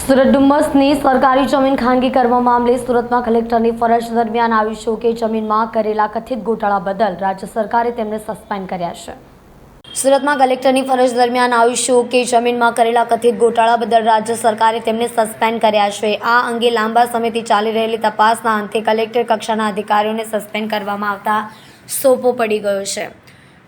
સુરત ડુમ્મસની સરકારી જમીન ખાનગી કરવા મામલે સુરતમાં કલેક્ટરની ફરજ દરમિયાન આવ્યું કે જમીનમાં કરેલા કથિત ગોટાળા બદલ રાજ્ય સરકારે તેમને સસ્પેન્ડ કર્યા છે। સુરતમાં કલેક્ટરની ફરજ દરમિયાન આવ્યું કે જમીનમાં કરેલા કથિત ગોટાળા બદલ રાજ્ય સરકારે તેમને સસ્પેન્ડ કર્યા છે। આ અંગે લાંબા સમયથી ચાલી રહેલી તપાસના અંતે કલેક્ટર કક્ષાના અધિકારીઓને સસ્પેન્ડ કરવામાં આવતા સોપો પડી ગયો છે।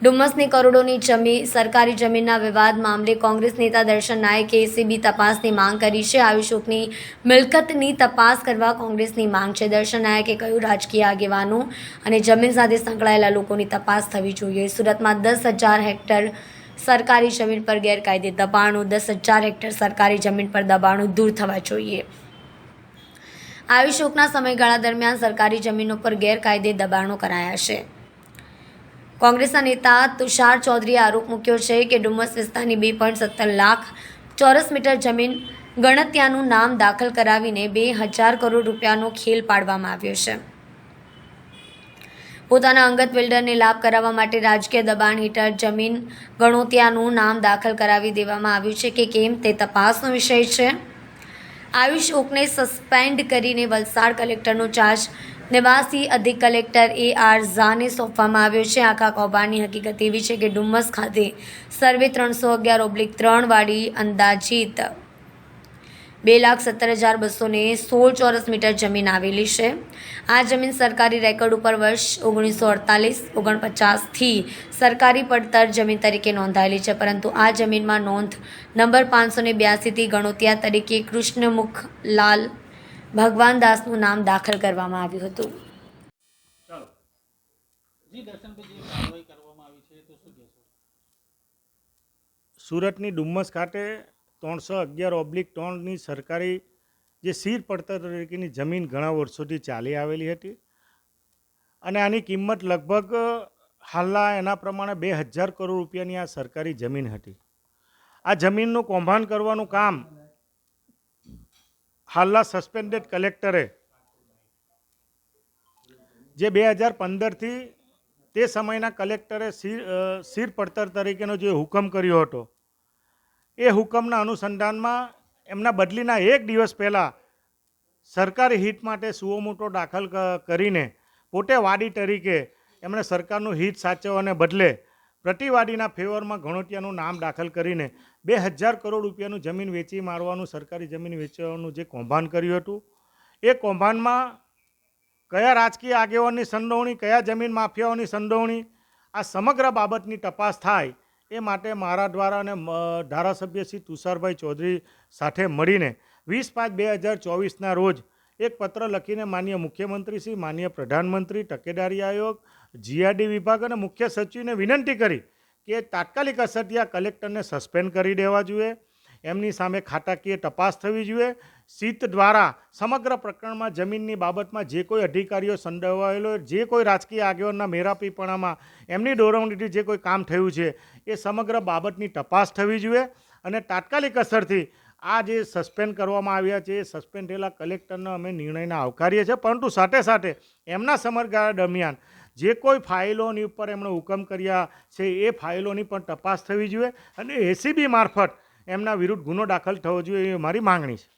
ડુમ્મસની કરોડોની સરકારી જમીનના વિવાદ મામલે કોંગ્રેસ નેતા દર્શન નાયકે એસીબી તપાસની માંગ કરી છે। આયુષોકની મિલકતની તપાસ કરવા કોંગ્રેસની માંગ છે। દર્શન નાયકે કહ્યું, રાજકીય આગેવાનો અને જમીન સાથે સંકળાયેલા લોકોની તપાસ થવી જોઈએ। સુરતમાં 10,000 હેક્ટર સરકારી જમીન પર ગેરકાયદે દબાણો, 10,000 હેક્ટર સરકારી જમીન પર દબાણો દૂર થવા જોઈએ। આયુષોકના સમયગાળા દરમિયાન સરકારી જમીનો પર ગેરકાયદે દબાણો કરાયા છે। કોંગ્રેસના નેતા તુષાર ચૌધરીએ આરોપ મૂક્યો છે કે ડુમ્મસ વિસ્તારની 2.17 લાખ ચોરસ મીટર જમીન ગણત્યાનું નામ દાખલ કરાવીને 2,000 કરોડ રૂપિયાનો ખેલ પાડવામાં આવ્યો છે। પોતાના અંગત બિલ્ડરને લાભ કરાવવા માટે રાજકીય દબાણ હેઠળ જમીન ગણોતિયાનું નામ દાખલ કરાવી દેવામાં આવ્યું છે કે કેમ તે તપાસનો વિષય છે। આયુષ ઓકને સસ્પેન્ડ કરીને વલસાડ કલેક્ટરનો ચાર્જ નિવાસી અધિક કલેક્ટર AR ઝાને સોંપવામાં આવ્યો છે। આખા કૌભાંડની હકીકત એવી છે કે ડુમ્મસ ખાતે સર્વે 311/3 વાળી અંદાજિત 2,17,216 ચોરસ મીટર જમીન આવેલી છે। આ જમીન સરકારી રેકોર્ડ ઉપર વર્ષ 1948-49થી સરકારી પડતર જમીન તરીકે નોંધાયેલી છે, પરંતુ આ જમીનમાં નોંધ નંબર 582થી ગણોતિયા તરીકે કૃષ્ણમુખલાલ ભગવાનદાસનું નામ દાખલ કરવામાં આવ્યું હતું। સુરતની ડુમ્મસ ખાતે 311/3ની સરકારી જે સીર પડતર તરીકેની જમીન ઘણા વર્ષોથી ચાલી આવેલી હતી અને આની કિંમત લગભગ હાલના એના પ્રમાણે 2,000 કરોડ રૂપિયાની આ સરકારી જમીન હતી। આ જમીનનું કૌભાંડ કરવાનું કામ હાલના સસ્પેન્ડેડ કલેક્ટરે જે 2015થી તે સમયના કલેક્ટરે સીર પડતર તરીકેનો જે હુકમ કર્યો હતો એ હુકમના અનુસંધાનમાં એમના બદલીના એક દિવસ પહેલાં સરકારી હિત માટે સુઓ મોટો દાખલ કરીને પોતે વાડી તરીકે એમણે સરકારનું હિત સાચવવાને બદલે પ્રતિવાદીના ફેવરમાં ગણોતિયાનું નામ દાખલ કરીને 2,000 કરોડ રૂપિયાનું જમીન વેચી મારવાનું, સરકારી જમીન વેચવાનું જે કૌભાંડ કર્યું હતું એ કૌભાંડમાં કયા રાજકીય આગેવાનની સંડોવણી, કયા જમીન માફિયાઓની સંડોવણી, આ સમગ્ર બાબતની તપાસ થાય એ માટે મારા દ્વારા અને ધારાસભ્ય શ્રી તુષારભાઈ ચૌધરી સાથે મળીને 20/5/2024ના રોજ એક પત્ર લખીને માનનીય મુખ્યમંત્રી શ્રી, માનનીય પ્રધાનમંત્રી, તકેદારી આયોગ, GRD વિભાગ અને મુખ્ય સચિવને વિનંતી કરી કે તાત્કાલિક અસરથી આ કલેક્ટરને સસ્પેન્ડ કરી દેવા જોઈએ। એમની સામે ખાતાકીય તપાસ થવી જોઈએ। સીટ દ્વારા સમગ્ર પ્રકરણમાં જમીનની બાબતમાં જે કોઈ અધિકારીઓ સંડોવાયેલો, જે કોઈ રાજકીય આગેવાનના મેરાપીપણામાં એમની દોરવણીથી જે કોઈ કામ થયું છે એ સમગ્ર બાબતની તપાસ થવી જોઈએ અને તાત્કાલિક અસરથી આ જે સસ્પેન્ડ કરવામાં આવ્યા છે એ સસ્પેન્ડ થયેલા કલેક્ટરનો અમે નિર્ણયને આવકારીએ છીએ, પરંતુ સાથે સાથે એમના સમયગાળા દરમિયાન જે કોઈ ફાઇલોની ઉપર એમણે હુકમ કર્યા છે એ ફાઇલોની પણ તપાસ થવી જોઈએ અને એસીબી મારફત એમના વિરુદ્ધ ગુનો દાખલ થવો જોઈએ એ મારી માંગણી છે।